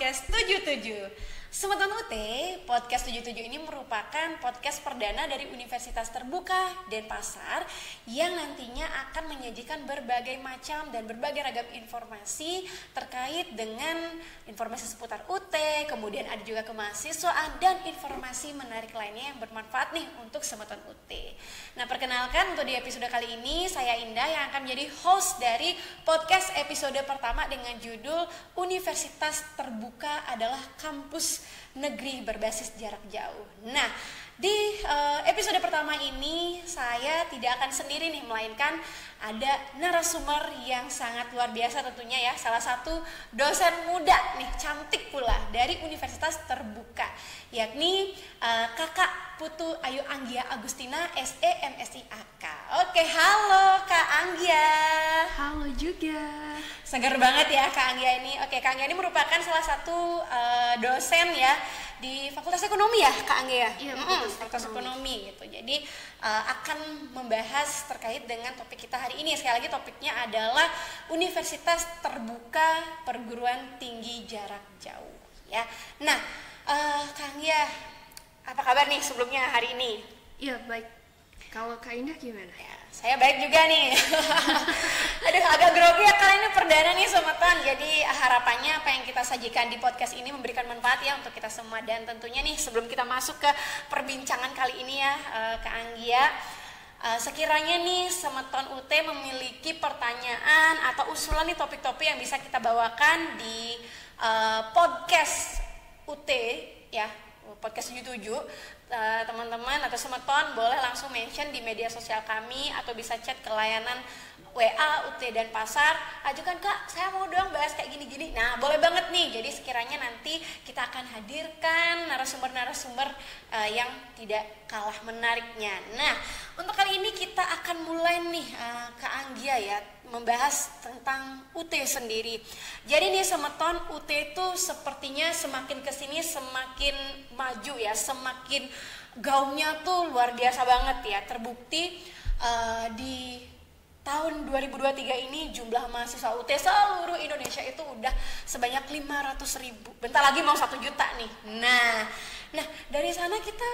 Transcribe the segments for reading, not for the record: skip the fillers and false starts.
podcast 77. Sobat UT, podcast 77 ini merupakan podcast perdana dari Universitas Terbuka Denpasar yang nantinya akan menyajikan berbagai macam dan berbagai ragam informasi terkait dengan informasi seputar UT, kemudian ada juga kemahasiswaan dan informasi menarik lainnya yang bermanfaat nih untuk sobat UT. Nah, perkenalkan untuk di episode kali ini saya Indah yang akan menjadi host dari podcast episode pertama dengan judul Universitas Terbuka adalah kampus negeri berbasis jarak jauh. Nah, di episode pertama ini saya tidak akan sendiri nih, melainkan ada narasumber yang sangat luar biasa tentunya ya. Salah satu dosen muda nih, cantik pula dari Universitas Terbuka, yakni Kakak Putu Ayu Anggia Agustina SE MSI AK. Oke, halo Kak Anggia. Halo juga. Segar banget ya Kak Anggia ini. Oke, Kak Anggia ini merupakan salah satu dosen ya di Fakultas Ekonomi ya Kak Anggia. Iya, Fakultas Ekonomi gitu. Jadi akan membahas terkait dengan topik kita hari ini. Sekali lagi topiknya adalah Universitas Terbuka Perguruan Tinggi Jarak Jauh ya. Nah, Kak Anggia, apa kabar nih sebelumnya hari ini? Iya, baik. Kalau Kak Indah gimana? Ya, saya baik juga nih. Aduh, agak grogi ya kali ini perdana nih sometan. Jadi harapannya apa yang kita sajikan di podcast ini memberikan manfaat ya untuk kita semua. Dan tentunya nih sebelum kita masuk ke perbincangan kali ini ya Kak Anggia, sekiranya nih Semeton UT memiliki pertanyaan atau usulan nih topik-topik yang bisa kita bawakan di podcast UT ya, podcast 77, teman-teman atau Semeton boleh langsung mention di media sosial kami atau bisa chat ke layanan WA UT Denpasar. Ajukan, Kak, saya mau dong bahas kayak gini-gini. Nah, boleh banget nih. Jadi sekiranya nanti kita akan hadirkan narasumber-narasumber yang tidak kalah menariknya. Nah, untuk kali ini kita akan mulai nih Kak Anggia ya, membahas tentang UT sendiri. Jadi nih Semeton, UT itu sepertinya semakin kesini semakin maju ya, semakin gaungnya tuh luar biasa banget ya. Terbukti di tahun 2023 ini jumlah mahasiswa UT seluruh Indonesia itu udah sebanyak 500.000. Bentar lagi mau 1 juta nih. Nah dari sana kita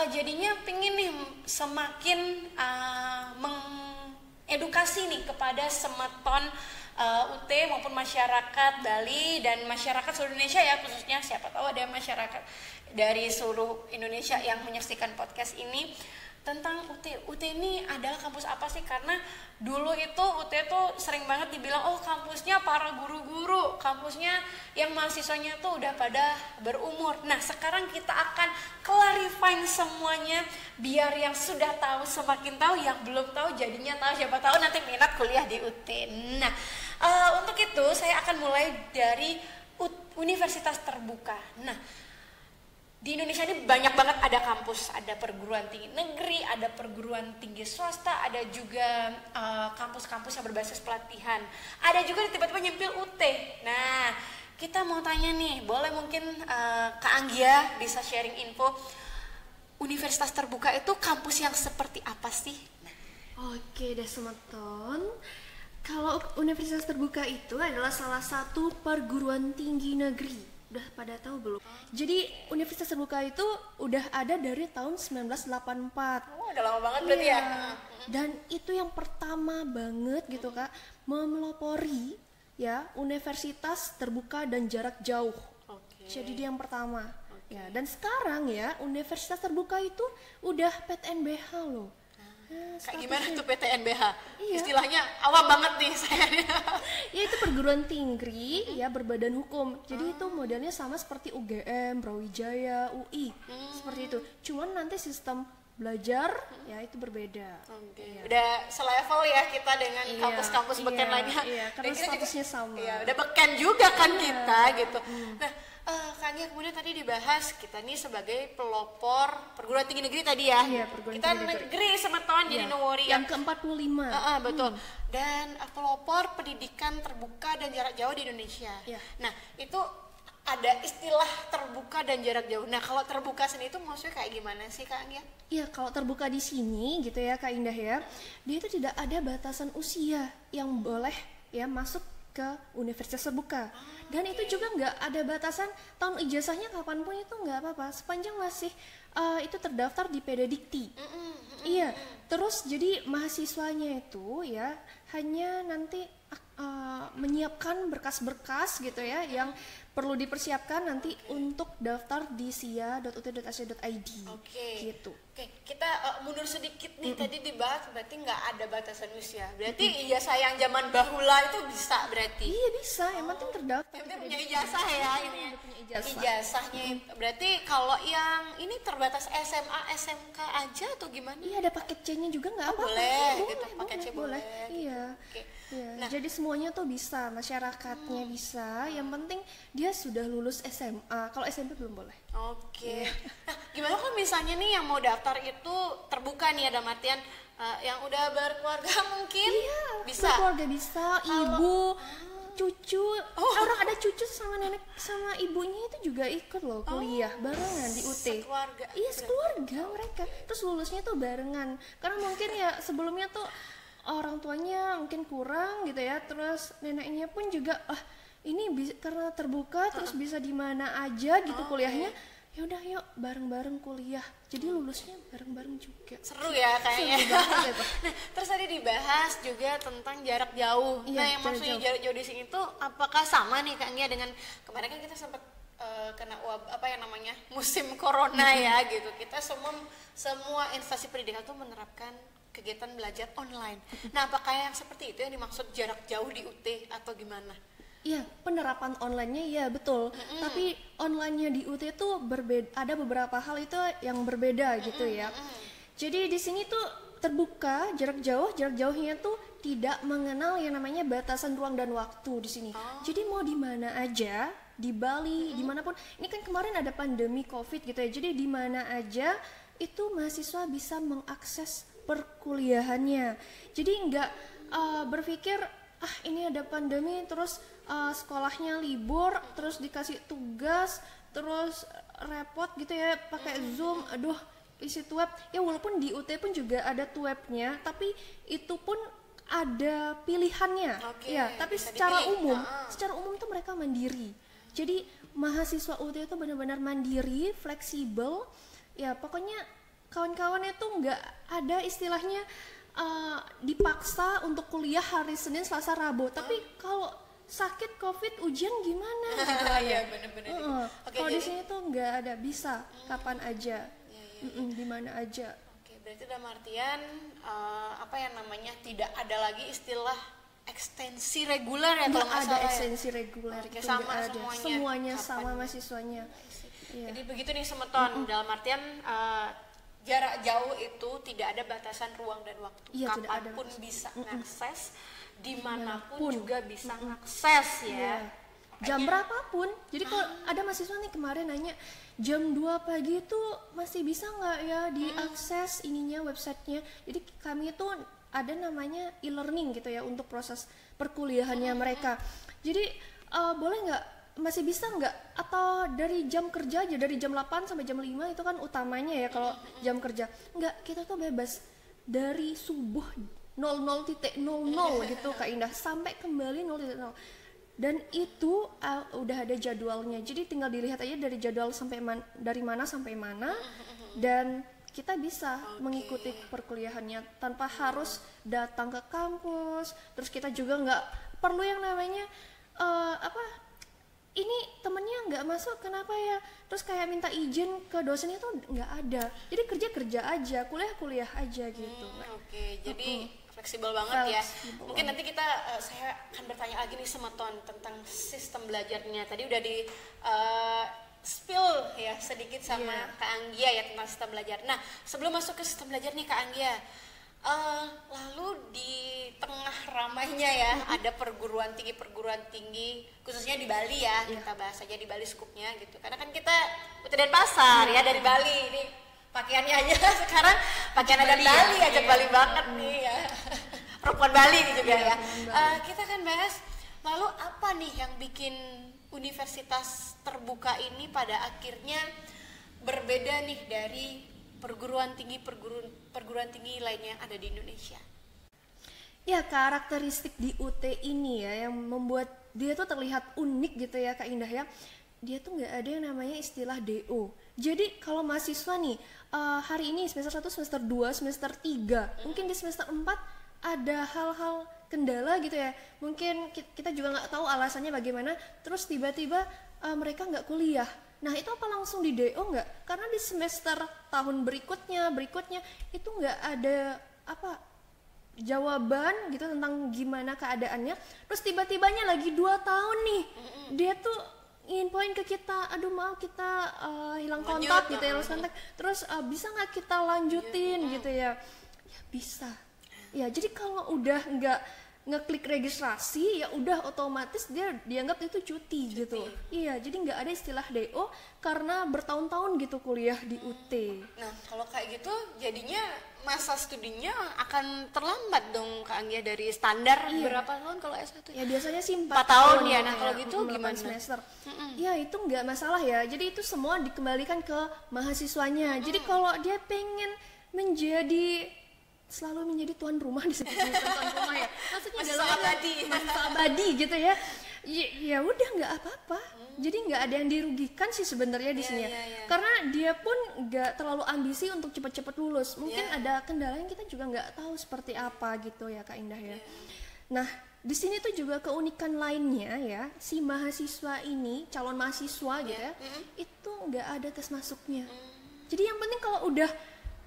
jadinya pingin nih semakin mengedukasi nih kepada Semeton UT maupun masyarakat Bali dan masyarakat seluruh Indonesia ya, khususnya siapa tahu ada masyarakat dari seluruh Indonesia yang menyaksikan podcast ini tentang UT. UT ini adalah kampus apa sih? Karena dulu itu UT itu sering banget dibilang, oh kampusnya para guru-guru, kampusnya yang mahasiswanya tuh udah pada berumur. Nah, sekarang kita akan clarify semuanya biar yang sudah tahu semakin tahu, yang belum tahu jadinya tahu, siapa tahu nanti minat kuliah di UT. Nah, untuk itu saya akan mulai dari Universitas Terbuka. Nah, di Indonesia ini banyak banget ada kampus, ada perguruan tinggi negeri, ada perguruan tinggi swasta, ada juga kampus-kampus yang berbasis pelatihan. Ada juga tiba-tiba nyempil UT. Nah, kita mau tanya nih, boleh mungkin Kak Anggia bisa sharing info, Universitas Terbuka itu kampus yang seperti apa sih? Oke deh Semeton. Kalau Universitas Terbuka itu adalah salah satu perguruan tinggi negeri. Udah pada tahu belum? Jadi Universitas Terbuka itu udah ada dari tahun 1984. Oh, udah lama banget berarti ya. Dan itu yang pertama banget gitu Kak, memelopori ya Universitas Terbuka dan jarak jauh. Jadi dia yang pertama. Ya, dan sekarang ya Universitas Terbuka itu udah PTNBH loh. Kayak gimana tuh PTNBH? Iya. Istilahnya awam banget nih saya. Ya itu perguruan tinggi ya berbadan hukum. Jadi itu modelnya sama seperti UGM, Brawijaya, UI. Seperti itu. Cuman nanti sistem belajar ya itu berbeda. Ya. Udah selevel ya kita dengan kampus-kampus beken lainnya. Iya, karena statusnya sama. Iya, udah beken juga kan kita gitu. Nah, Kak Anggia kemudian tadi dibahas kita nih sebagai pelopor perguruan tinggi negeri tadi ya. Iya, perguruan kita tinggi negeri Semeton jadi no worry. Yang ke-45. Betul. Dan pelopor pendidikan terbuka dan jarak jauh di Indonesia. Iya. Nah, itu ada istilah terbuka dan jarak jauh. Nah, kalau terbuka sendiri itu maksudnya kayak gimana sih Kak Anggia? Iya, kalau terbuka di sini gitu ya Kak Indah ya. Dia itu tidak ada batasan usia yang boleh ya masuk ke universitas terbuka. Dan itu juga nggak ada batasan tahun ijazahnya kapanpun, itu nggak apa-apa sepanjang masih itu terdaftar di PD Dikti. Iya, terus jadi mahasiswanya itu ya hanya nanti menyiapkan berkas-berkas gitu ya yang perlu dipersiapkan nanti untuk daftar di sia.ut.ac.id. Gitu. Oke, kita mundur sedikit nih. Tadi dibahas berarti nggak ada batasan usia. Berarti ijazah yang zaman bahula itu bisa berarti? Iya bisa, yang penting terdaftar. Yang penting punya ijazah ya ini ya. Punya ijazah. Ijazahnya berarti kalau yang ini terbatas SMA, SMK aja atau gimana? Iya, ada paket C-nya juga nggak apa-apa. Boleh, gitu. Paket C boleh. Iya. Oke. Iya. Nah, jadi semuanya tuh bisa, masyarakatnya bisa. Yang penting dia sudah lulus SMA. Kalau SMP belum boleh. Oke. Nah, gimana kalau misalnya nih yang mau daftar itu terbuka nih, ada artian yang udah berkeluarga mungkin? Iya, bisa. berkeluarga bisa, ibu, cucu. Orang ada cucu sama nenek sama ibunya itu juga ikut loh kuliah barengan di UT. Sekeluarga. Iya, sekeluarga mereka. Terus lulusnya tuh barengan. Karena mungkin ya sebelumnya tuh orang tuanya mungkin kurang gitu ya, terus neneknya pun juga ini karena terbuka terus bisa di mana aja gitu kuliahnya, ya udah yuk bareng-bareng kuliah, jadi lulusnya bareng-bareng juga. Seru ya kayaknya. Seru banget ya. Nah, terus tadi dibahas juga tentang jarak jauh. Iya, Nah, yang maksudnya jarak jauh di sini tuh apakah sama nih Kak Nia dengan kemarin kan kita sempat kena apa yang namanya musim corona ya gitu. Kita semua instansi pendidikan tuh menerapkan kegiatan belajar online. Nah, apakah yang seperti itu yang dimaksud jarak jauh di UT atau gimana? Iya, penerapan online-nya ya betul. Tapi online-nya di UT itu berbeda, ada beberapa hal itu yang berbeda gitu ya. Jadi di sini tuh terbuka, jarak jauhnya tuh tidak mengenal yang namanya batasan ruang dan waktu di sini. Jadi mau di mana aja, di Bali, dimanapun. Ini kan kemarin ada pandemi COVID gitu ya. Jadi di mana aja itu mahasiswa bisa mengakses perkuliahannya. Jadi nggak berpikir ini ada pandemi terus sekolahnya libur terus dikasih tugas terus repot gitu ya pakai Zoom, aduh isi web ya, walaupun di UT pun juga ada webnya tapi itu pun ada pilihannya ya, tapi secara umum tuh mereka mandiri. Jadi mahasiswa UT itu benar-benar mandiri, fleksibel ya, pokoknya kawan-kawan itu nggak ada istilahnya dipaksa untuk kuliah hari Senin, Selasa, Rabu. Tapi kalau sakit COVID ujian gimana? Gitu ya, bener-bener. Kalau di sini tuh nggak ada, bisa kapan aja, di mana aja. Oke, berarti dalam artian apa yang namanya tidak ada lagi istilah ekstensi reguler ya kalau nggak salah. Ada ekstensi reguler, itu sama ada. Semuanya sama mahasiswanya. Ya. Jadi begitu nih Semeton, dalam artian jarak jauh itu tidak ada batasan ruang dan waktu. Kapanpun bisa mengakses, dimanapun juga bisa mengakses ya. Jam berapapun. Jadi kalau ada mahasiswa nih kemarin nanya jam 2 pagi itu masih bisa nggak ya diakses ininya, websitenya. Jadi kami itu ada namanya e-learning gitu ya untuk proses perkuliahannya mereka. Jadi boleh nggak, masih bisa nggak, atau dari jam kerja aja, dari jam 8 sampai jam 5 itu kan utamanya ya kalau jam kerja. Nggak, kita tuh bebas dari subuh 00.00 gitu Kak Indah sampai kembali 0.0. Dan itu udah ada jadwalnya, jadi tinggal dilihat aja dari jadwal sampai dari mana sampai mana, dan kita bisa mengikuti perkuliahannya tanpa harus datang ke kampus. Terus kita juga nggak perlu yang namanya ini temennya nggak masuk kenapa ya, terus kayak minta izin ke dosennya tuh nggak ada. Jadi kerja aja, kuliah aja gitu. Jadi fleksibel banget ya. Mungkin nanti saya akan bertanya lagi nih sama Ton tentang sistem belajarnya. Tadi udah di spill ya sedikit sama Kak Anggia ya tentang sistem belajar. Nah, sebelum masuk ke sistem belajar nih Kak Anggia, lalu di tengah ramainya ya ada perguruan tinggi khususnya di Bali ya, kita bahas aja di Bali skupnya gitu, karena kan kita Putri Denpasar ya dari Bali, ini pakaiannya aja sekarran pakaian adat Bali aja Bali banget nih ya, perempuan Bali nih juga ya. Kita akan bahas lalu apa nih yang bikin universitas terbuka ini pada akhirnya berbeda nih dari perguruan tinggi lainnya yang ada di Indonesia. Ya, karakteristik di UT ini ya yang membuat dia tuh terlihat unik gitu ya Kak Indah ya. Dia tuh nggak ada yang namanya istilah DO. Jadi kalau mahasiswa nih hari ini semester 1, semester 2, semester 3, mungkin di semester 4 ada hal-hal kendala gitu ya. Mungkin kita juga nggak tahu alasannya bagaimana, terus tiba-tiba mereka nggak kuliah. Nah itu apa langsung di DO nggak? Karena di semester tahun berikutnya itu nggak ada jawaban gitu tentang gimana keadaannya. Terus tiba-tibanya lagi 2 tahun nih, dia tuh ingin poin ke kita, aduh maaf kita hilang kontak gitu ya, lost kontak. Terus bisa nggak kita lanjutin gitu ya? Ya bisa. Ya jadi kalau udah nggak ngeklik registrasi ya udah otomatis dia dianggap itu cuti gitu. Iya, jadi nggak ada istilah DO karena bertahun-tahun gitu kuliah di UT. Nah kalau kayak gitu jadinya masa studinya akan terlambat dong Kak Anggia dari standar berapa tahun kalau S1? Ya biasanya sih 4 tahun ya. Nah kalau gitu gimana? Semester. Ya itu nggak masalah ya. Jadi itu semua dikembalikan ke mahasiswanya. Jadi kalau dia pengen selalu menjadi tuan rumah di sini, tuan rumah ya. Maksudnya dalam masa abadi gitu ya. Ya udah nggak apa-apa. Jadi nggak ada yang dirugikan sih sebenarnya di sini ya. Karena dia pun nggak terlalu ambisi untuk cepat-cepat lulus. Mungkin ada kendala yang kita juga nggak tahu seperti apa gitu ya Kak Indah ya. Nah di sini tuh juga keunikan lainnya ya, si mahasiswa ini calon mahasiswa gitu ya, itu nggak ada tes masuknya. Jadi yang penting kalau udah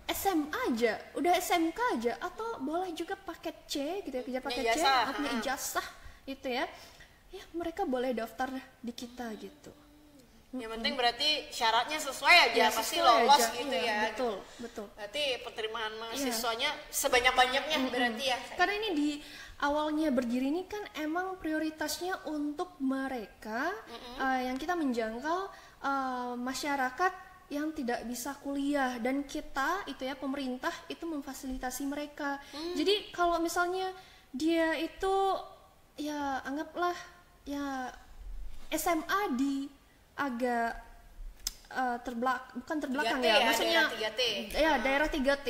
SMA aja, udah SMK aja, atau boleh juga paket C gitu ya, kejar paket C, punya ijazah gitu ya, ya mereka boleh daftar di kita gitu. Yang penting berarti syaratnya sesuai aja, ya, pasti lolos aja. Gitu ya. Betul. Berarti penerimaan mahasiswanya sebanyak-banyaknya berarti ya. Karena ini di awalnya berdiri ini kan emang prioritasnya untuk mereka yang kita menjangkau masyarakat yang tidak bisa kuliah, dan kita itu ya pemerintah itu memfasilitasi mereka. Jadi kalau misalnya dia itu ya anggaplah ya SMA di agak bukan terbelakang ya, maksudnya daerah 3T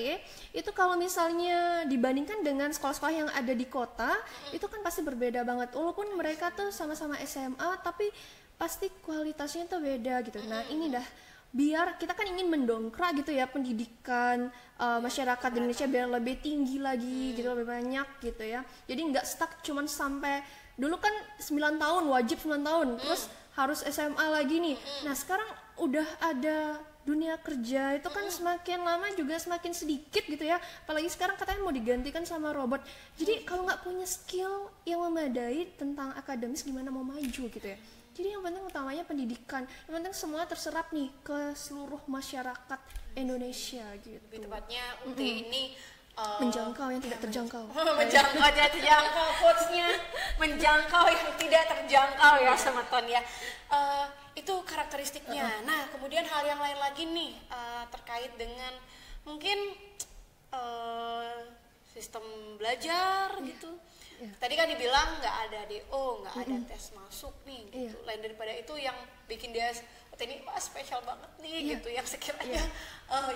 itu kalau misalnya dibandingkan dengan sekolah-sekolah yang ada di kota itu kan pasti berbeda banget. Walaupun mereka tuh sama-sama SMA tapi pasti kualitasnya tuh beda gitu. Nah ini dah biar kita kan ingin mendongkrak gitu ya pendidikan masyarakat Indonesia biar lebih tinggi lagi gitu, lebih banyak gitu ya. Jadi nggak stuck cuman sampai dulu kan 9 tahun wajib 9 tahun terus harus SMA lagi nih. Nah sekarang udah ada dunia kerja itu kan semakin lama juga semakin sedikit gitu ya, apalagi sekarang katanya mau digantikan sama robot. Jadi kalau nggak punya skill yang memadai tentang akademis gimana mau maju gitu ya. Jadi yang penting utamanya pendidikan, yang penting semua terserap nih ke seluruh masyarakat Indonesia gitu. Lebih tepatnya UT ini menjangkau yang tidak terjangkau. Menjangkau tidak terjangkau, quotes-nya menjangkau yang tidak terjangkau ya sama Ton ya. Itu karakteristiknya. Nah kemudian hal yang lain lagi nih terkait dengan mungkin sistem belajar gitu. Tadi kan dibilang nggak ada DO, nggak ada tes masuk nih gitu. Lain daripada itu yang bikin dia ini spesial banget nih gitu, yang sekiranya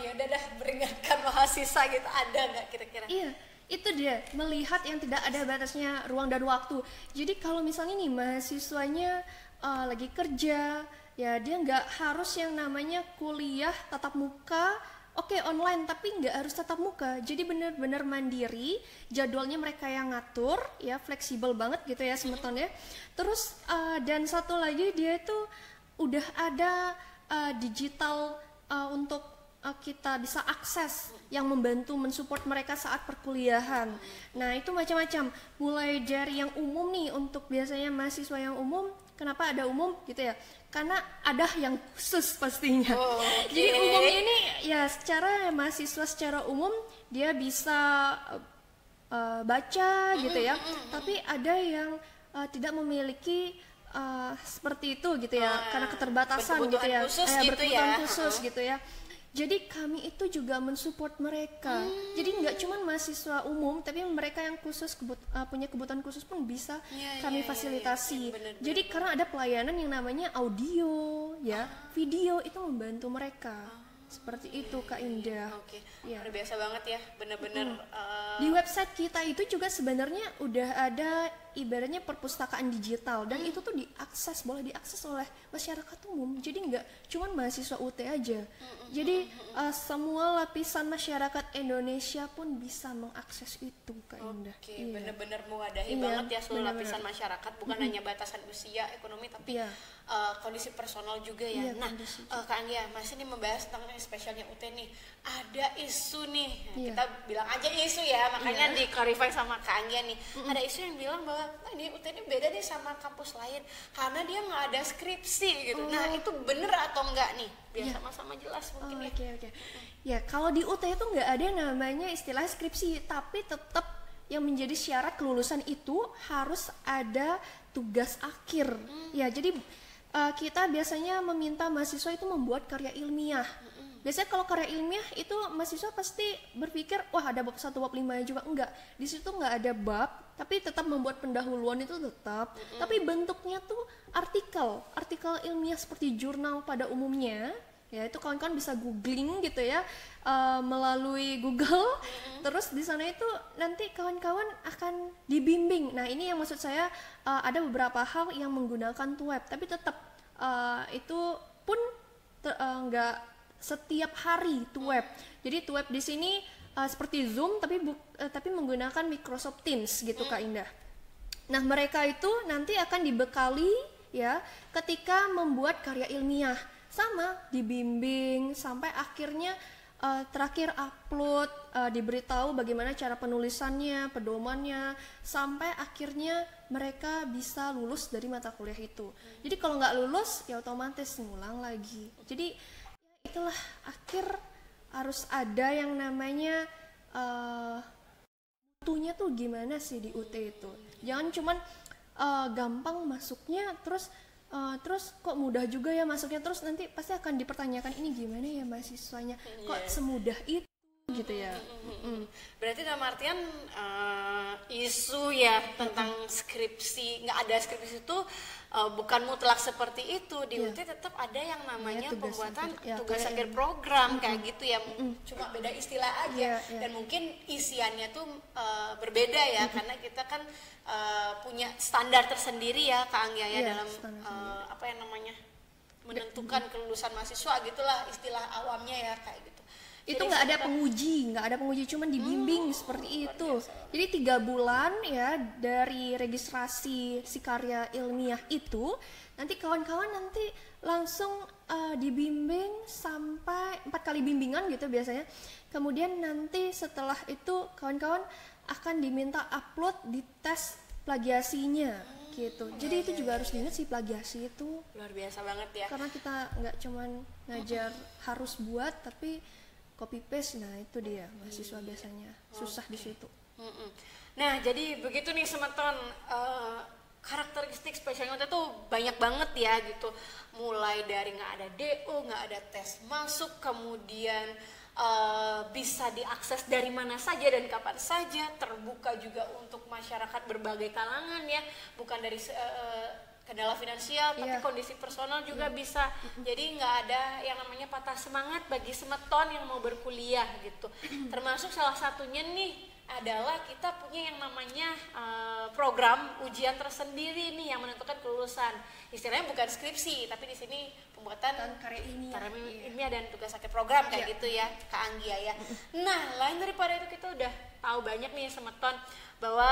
ya udah dah beringatkan mahasiswa gitu, ada nggak kira-kira? Iya, itu dia melihat yang tidak ada batasnya ruang dan waktu. Jadi kalau misalnya nih mahasiswanya lagi kerja ya dia nggak harus yang namanya kuliah tatap muka. Oke, online tapi nggak harus tatap muka. Jadi benar-benar mandiri, jadwalnya mereka yang ngatur, ya fleksibel banget gitu ya semeton ya. Terus dan satu lagi dia itu udah ada digital untuk kita bisa akses yang membantu mensupport mereka saat perkuliahan. Nah itu macam-macam, mulai dari yang umum nih untuk biasanya mahasiswa yang umum. Kenapa ada umum gitu ya? Karena ada yang khusus pastinya. Jadi umum ini ya secara mahasiswa secara umum dia bisa baca gitu ya. Tapi ada yang tidak memiliki seperti itu gitu ya, karena keterbatasan gitu ya, berkebutuhan khusus gitu ya. Jadi kami itu juga mensupport mereka. Jadi nggak cuma mahasiswa umum, tapi mereka yang khusus punya kebutuhan khusus pun bisa kami fasilitasi. Bener. Jadi karena ada pelayanan yang namanya audio, ya, video itu membantu mereka. Seperti itu Kak Indah. Oke, Ya. luar biasa banget ya, bener-bener. Di website kita itu juga sebenarnya udah ada ibaratnya perpustakaan digital dan itu tuh boleh diakses oleh masyarakat umum. Jadi nggak cuman mahasiswa UT aja. Jadi semua lapisan masyarakat Indonesia pun bisa mengakses itu Kak Indah. Oke, Iya. bener-bener mewadahi Iya, banget ya seluruh bener-bener. lapisan masyarakat, bukan hanya batasan usia, ekonomi, tapi Iya. kondisi personal juga ya. Iya, Nah, kondisi Kak Anggia, masih nih membahas tentang spesialnya UT nih. Ada isu nih, nah, Iya. kita bilang aja isu ya, makanya di-clarify sama Kak Anggia nih. Ada isu yang bilang bahwa ini UT ini beda nih sama kampus lain karena dia nggak ada skripsi gitu. Nah, itu bener atau enggak nih? Biar Iya. sama-sama jelas mungkin ya. Oke. Ya, kalau di UT itu nggak ada yang namanya istilah skripsi, tapi tetap yang menjadi syarat kelulusan itu harus ada tugas akhir. Ya, jadi kita biasanya meminta mahasiswa itu membuat karya ilmiah. Biasanya kalau karya ilmiah itu mahasiswa pasti berpikir, wah ada bab 1, bab 5 juga. Enggak, di situ nggak ada bab, tapi tetap membuat pendahuluan itu tetap. Tapi bentuknya tuh artikel ilmiah seperti jurnal pada umumnya. Ya itu kawan-kawan bisa googling gitu ya, melalui Google. Terus di sana itu nanti kawan-kawan akan dibimbing. Nah ini yang maksud saya, ada beberapa hal yang menggunakan web, tapi tetap itu pun nggak setiap hari web. Jadi web di sini seperti Zoom tapi menggunakan Microsoft Teams gitu Kak Indah. Nah mereka itu nanti akan dibekali ya ketika membuat karya ilmiah, sama dibimbing sampai akhirnya terakhir upload, diberitahu bagaimana cara penulisannya, pedomannya, sampai akhirnya mereka bisa lulus dari mata kuliah itu. Jadi kalau nggak lulus ya otomatis ngulang lagi. Jadi ya itulah, akhir harus ada yang namanya mutunya tuh gimana sih di UT itu. Jangan cuman gampang masuknya terus kok mudah juga ya masuknya, terus nanti pasti akan dipertanyakan ini gimana ya mahasiswanya kok semudah itu gitu ya. Berarti dalam artian isu ya tentang skripsi, nggak ada skripsi itu bukan mutlak seperti itu. Di UT tetap ada yang namanya pembuatan tugas akhir program kayak gitu ya, cuma beda istilah aja. Dan mungkin isiannya tuh berbeda ya, karena kita kan punya standar tersendiri ya Kak Anggia ya, dalam apa yang namanya menentukan kelulusan mahasiswa gitulah istilah awamnya ya kayak gitu. Itu nggak ada penguji, cuman dibimbing seperti itu. Jadi 3 bulan ya dari registrasi si karya ilmiah itu, nanti kawan-kawan nanti langsung dibimbing sampai 4 kali bimbingan gitu biasanya. Kemudian nanti setelah itu kawan-kawan akan diminta upload di tes plagiasinya gitu. Jadi itu juga harus diingat sih, plagiasi itu luar biasa banget ya. Karena kita nggak cuman ngajar harus buat, tapi copy paste. Nah itu dia mahasiswa biasanya susah di situ. Nah jadi begitu nih Semeton, karakteristik spesialnya UT tuh banyak banget ya gitu. Mulai dari nggak ada DO, nggak ada tes masuk, kemudian bisa diakses dari mana saja dan kapan saja, terbuka juga untuk masyarakat berbagai kalangan ya, bukan dari kendala finansial tapi kondisi personal juga bisa. Jadi nggak ada yang namanya patah semangat bagi Semeton yang mau berkuliah gitu. Termasuk salah satunya nih adalah kita punya yang namanya program ujian tersendiri nih yang menentukan kelulusan. Istilahnya bukan skripsi, tapi di sini pembuatan karya ilmiah dan tugas akhir program kayak gitu ya Kak Anggia ya. Nah lain daripada itu kita udah tahu banyak nih Semeton bahwa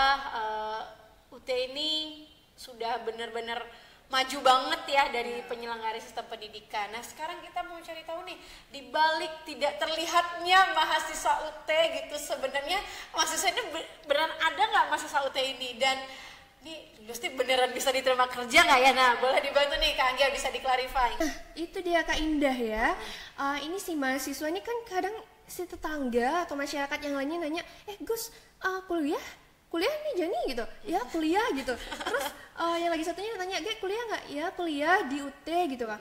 UT ini sudah benar-benar maju banget ya dari penyelenggara sistem pendidikan. Nah sekarang kita mau cari tahu nih, di balik tidak terlihatnya mahasiswa UT gitu, sebenarnya mahasiswa ini beneran ada nggak mahasiswa UT ini, dan ini pasti beneran bisa diterima kerja nggak ya? Nah boleh dibantu nih Kak Anggia, bisa diklarifikasi. Itu dia Kak Indah ya. Ini si mahasiswa ini kan kadang si tetangga atau masyarakat yang lainnya nanya, Gus kuliah nih Jani gitu, ya kuliah gitu. Terus yang lagi satunya tanya, kuliah nggak? Ya kuliah di UT gitu kan.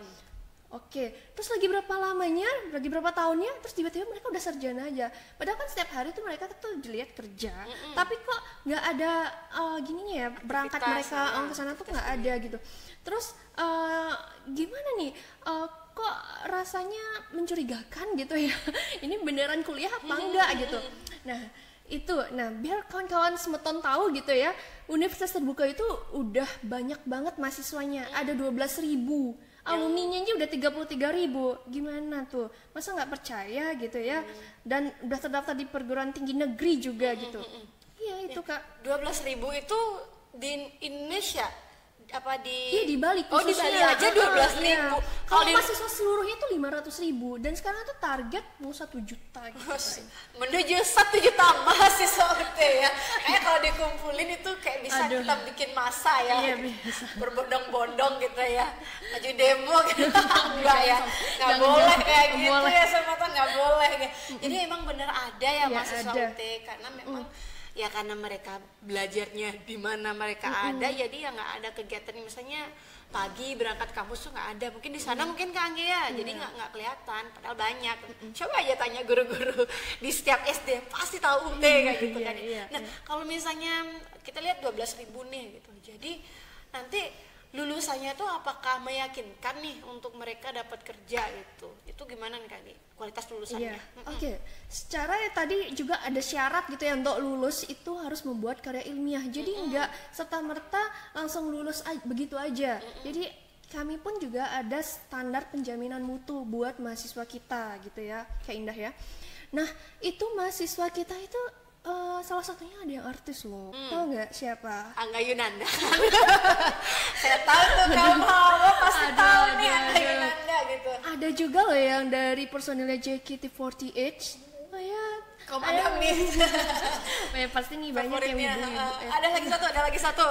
Oke, terus lagi berapa lamanya, lagi berapa tahunnya, terus tiba-tiba mereka udah sarjana aja. Padahal kan setiap hari tuh mereka tuh dilihat kerja, tapi kok nggak ada gininya ya, berangkat mereka ke sana tuh nggak ada gitu. Terus gimana nih, kok rasanya mencurigakan gitu ya. Ini beneran kuliah apa enggak gitu. Nah, biar kawan-kawan Semeton tahu gitu ya, Universitas Terbuka itu udah banyak banget mahasiswanya, ada 12.000. Alumninya aja udah 33.000. Gimana tuh? Masa nggak percaya gitu ya? Dan udah terdaftar di perguruan tinggi negeri juga gitu. Iya itu Kak. 12.000 itu di Indonesia apa di? Iya di Bali Oh di Bali aja 12.000. Iya. Kalau mahasiswa seluruhnya itu 500.000 dan sekarang tuh target mau 1 juta gitu. Menuju 1 juta mahasiswa UT ya. Kayak kalau dikumpulin itu kayak bisa kita bikin masa ya. Iya bisa. Berbondong-bondong gitu ya. Maju demo gitu. Enggak ya. Enggak boleh kayak gitu ya Semeton, enggak boleh. Jadi emang bener ada ya mahasiswa UT karena memang ya karena mereka belajarnya di mana mereka ada, jadi ya nggak ada kegiatan misalnya pagi berangkat kampus tuh nggak ada, mungkin di sana mungkin Kak Anggi ya, jadi nggak kelihatan, padahal banyak. Coba aja tanya guru-guru di setiap SD pasti tahu UT kayak gitu kan. Nah kalau misalnya kita lihat 12.000 nih gitu, jadi nanti lulusannya tuh apakah meyakinkan nih untuk mereka dapat kerja gitu? Itu gimana nih Kak Anggi? Kualitas lulusannya? Oke. Secara tadi juga ada syarat gitu ya, untuk lulus itu harus membuat karya ilmiah. Jadi enggak serta-merta langsung lulus begitu aja. Jadi kami pun juga ada standar penjaminan mutu buat mahasiswa kita gitu ya, Kak Indah ya. Nah, itu mahasiswa kita itu salah satunya ada yang artis loh. Tahu nggak siapa? Angga Yunanda. Saya tahu tuh kamu pasti tahu nih Angga Yunanda gitu. Ada juga loh yang dari personilnya JKT48. Komandan nih. Pasti nih banyak yang ibu-ibu. Ada lagi satu.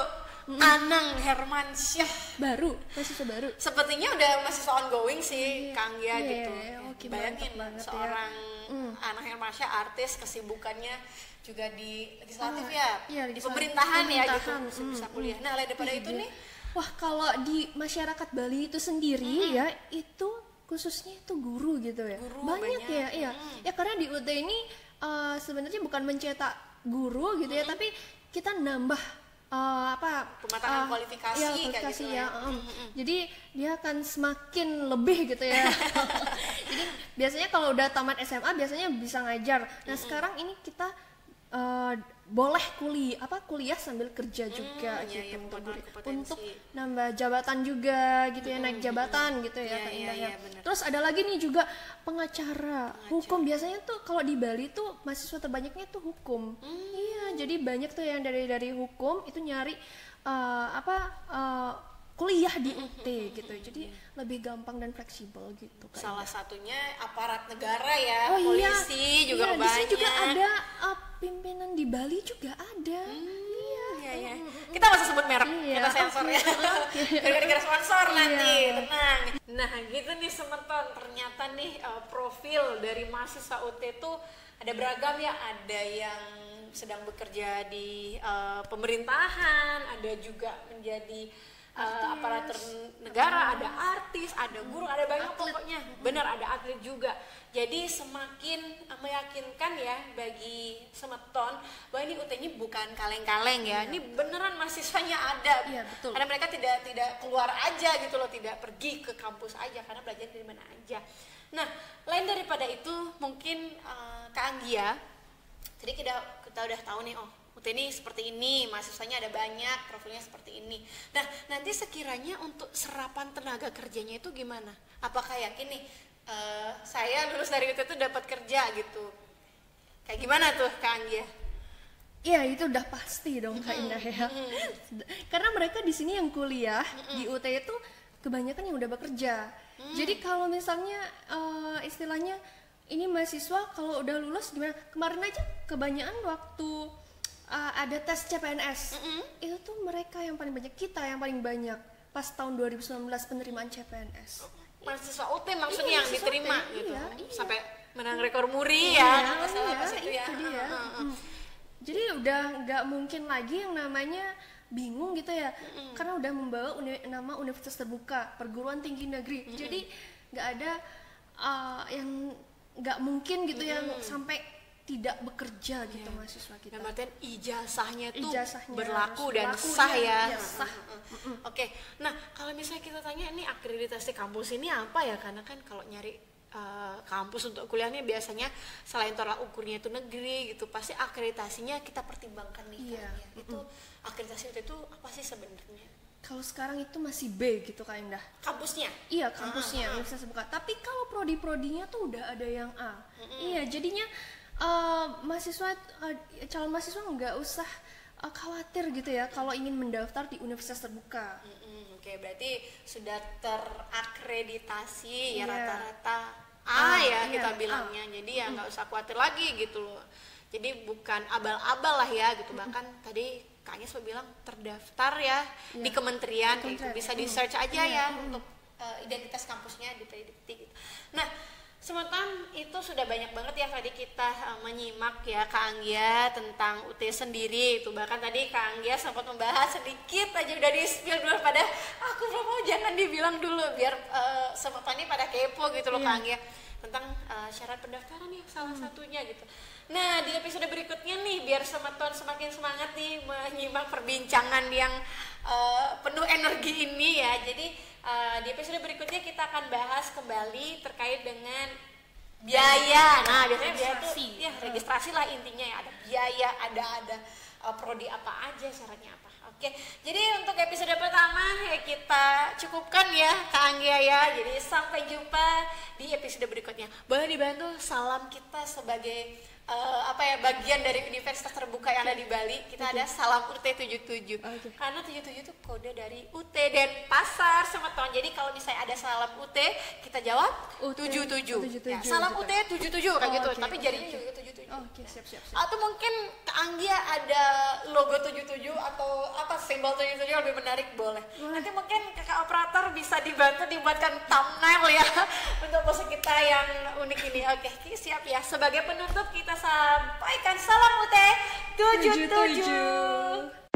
Anang Hermansyah. Mahasiswa baru. Sepertinya udah masih ongoing sih Kang Gia gitu. Bayangin seorang Anang Hermansyah artis, kesibukannya juga di legislatif di pemerintahan ya gitu, bisa kuliah. Nah, daripada itu nih, wah kalau di masyarakat Bali itu sendiri ya, itu khususnya itu guru gitu ya. Banyak ya, iya. Ya karena di UT ini sebenarnya bukan mencetak guru gitu ya, tapi kita nambah pematangan kualifikasi kayak gitu ya. Jadi dia akan semakin lebih gitu ya. Jadi biasanya kalau udah tamat SMA biasanya bisa ngajar. Nah sekarang ini kita boleh kuliah sambil kerja juga gitu untuk nambah jabatan juga gitu ya, naik jabatan gitu ya Kak Indah ya. Terus ada lagi nih juga pengacara hukum. Biasanya tuh kalau di Bali tuh mahasiswa terbanyaknya tuh hukum. Iya, jadi banyak tuh yang dari hukum itu nyari kuliah di UT gitu, jadi lebih gampang dan fleksibel gitu kan. Salah satunya aparat negara ya, polisi juga banyak. Di sini juga ada pimpinan di Bali juga ada. Iya. Kita nggak usah sebut merek, kita sensor ya. Gara-gara sponsor nanti, tenang. Nah gitu nih Semeton, ternyata nih profil dari mahasiswa UT itu ada beragam ya, ada yang sedang bekerja di pemerintahan, ada juga menjadi aparatur negara, ada artis, ada guru, ada banyak pokoknya. Benar, ada atlet juga. Jadi semakin meyakinkan ya bagi Semeton bahwa ini UT-nya bukan kaleng-kaleng ya. Ini beneran mahasiswanya ada. Iya, betul. Karena mereka tidak keluar aja gitu loh, tidak pergi ke kampus aja karena belajar dari mana aja. Nah, lain daripada itu mungkin Kak Anggia, jadi kita udah tahu nih, UT ini seperti ini, mahasiswanya ada banyak, profilnya seperti ini. Nah, nanti sekiranya untuk serapan tenaga kerjanya itu gimana? Apakah yakin nih, saya lulus dari UT itu dapat kerja gitu? Kayak gimana tuh Kak Anggia? Iya, itu udah pasti dong Kak Indah ya. Karena mereka di sini yang kuliah di UT itu kebanyakan yang udah bekerja. Jadi kalau misalnya istilahnya ini mahasiswa kalau udah lulus gimana? Kemarin aja kebanyakan waktu ada tes CPNS, itu tuh mereka yang paling banyak, kita yang paling banyak pas tahun 2019 penerimaan CPNS. Mahasiswa UT maksudnya yang diterima gitu, sampai menang rekor muri ya, pas itu ya. Jadi udah nggak mungkin lagi yang namanya bingung gitu ya, karena udah membawa nama Universitas Terbuka, perguruan tinggi negeri. Jadi nggak ada yang nggak mungkin gitu ya sampai tidak bekerja gitu mahasiswa kita. Yang artian ijazahnya tuh Ijazahnya berlaku harus dan berlaku, sah iya, ya. iya, sah. Oke, nah kalau misalnya kita tanya ini akreditasi kampus ini apa ya? Karena kan kalau nyari kampus untuk kuliahnya biasanya selain tolak ukurnya itu negeri gitu, pasti akreditasinya kita pertimbangkan nih. Iya. Kan, ya. Itu akreditasi itu apa sih sebenarnya? Kalau sekarang itu masih B gitu Kak Indah. Kampusnya? Iya, kampusnya universitas terbuka. Tapi kalau prodi-prodinya tuh udah ada yang A. Iya, jadinya mahasiswa calon mahasiswa nggak usah khawatir gitu ya kalau ingin mendaftar di universitas terbuka. Oke, berarti sudah terakreditasi ya Iya. rata-rata A ya iya, kita bilangnya. Jadi ya nggak usah khawatir lagi gitu loh. Jadi bukan abal-abal lah ya gitu. Bahkan tadi Kak Agnes bilang terdaftar ya di kementerian, kayak gitu. Bisa di search aja ya untuk identitas kampusnya diprediksi gitu. Nah, Semeton itu sudah banyak banget ya tadi kita menyimak ya Kak Anggia tentang UT sendiri itu, bahkan tadi Kak Anggia sempat membahas sedikit aja udah di spill dulu, pada aku mau jangan dibilang dulu biar Semeton ini pada kepo gitu loh Kak Anggia tentang syarat pendaftaran nih salah satunya gitu. Nah di episode berikutnya nih biar Semeton semakin semangat nih menyimak perbincangan yang penuh energi ini ya, jadi di episode berikutnya kita akan bahas kembali terkait dengan biaya. Nah biasanya biaya itu ya registrasi lah intinya ya, ada biaya, ada prodi apa aja, syaratnya apa. Oke, jadi untuk episode pertama ya kita cukupkan ya Kak Anggia ya. Jadi sampai jumpa di episode berikutnya. Boleh dibantu salam kita sebagai bagian dari universitas terbuka yang ada di Bali. Kita ada salam UT 77. Karena 77 itu kode dari UT Denpasar Semeton. Jadi kalau misalnya ada salam UT, kita jawab 77. Ya, salam UT 77 kayak gitu. Tapi jadinya juga 77. Oke, siap. Atau mungkin Kak Anggia ada logo 77 atau apa simbol 77 lebih menarik, boleh. Nanti mungkin kakak operator bisa dibantu dibuatkan thumbnail ya untuk pose kita yang unik ini. Oke, siap ya. Sebagai penutup kita sampaikan salam UT 77.